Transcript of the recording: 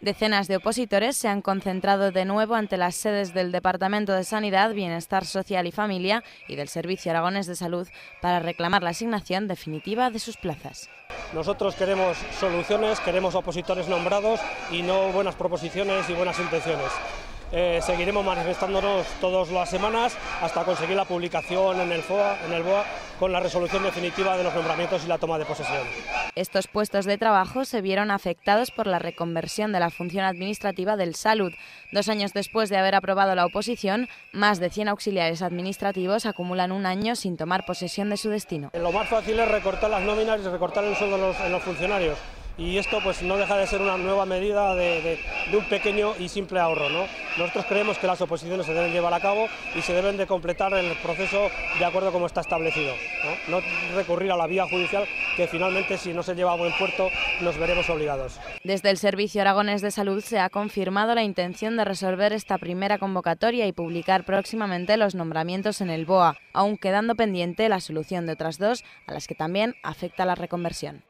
Decenas de opositores se han concentrado de nuevo ante las sedes del Departamento de Sanidad, Bienestar Social y Familia y del Servicio Aragonés de Salud para reclamar la asignación definitiva de sus plazas. Nosotros queremos soluciones, queremos opositores nombrados y no buenas proposiciones y buenas intenciones. Seguiremos manifestándonos todas las semanas hasta conseguir la publicación en el BOA con la resolución definitiva de los nombramientos y la toma de posesión. Estos puestos de trabajo se vieron afectados por la reconversión de la función administrativa del Salud. 2 años después de haber aprobado la oposición, más de 100 auxiliares administrativos acumulan un año sin tomar posesión de su destino. Lo más fácil es recortar las nóminas y recortar el sueldo en los funcionarios. Y esto pues no deja de ser una nueva medida de un pequeño y simple ahorro, ¿no? Nosotros creemos que las oposiciones se deben llevar a cabo y se deben de completar el proceso de acuerdo como está establecido, ¿no? No recurrir a la vía judicial, que finalmente si no se lleva a buen puerto nos veremos obligados. Desde el Servicio Aragonés de Salud se ha confirmado la intención de resolver esta primera convocatoria y publicar próximamente los nombramientos en el BOA, aún quedando pendiente la solución de otras 2 a las que también afecta la reconversión.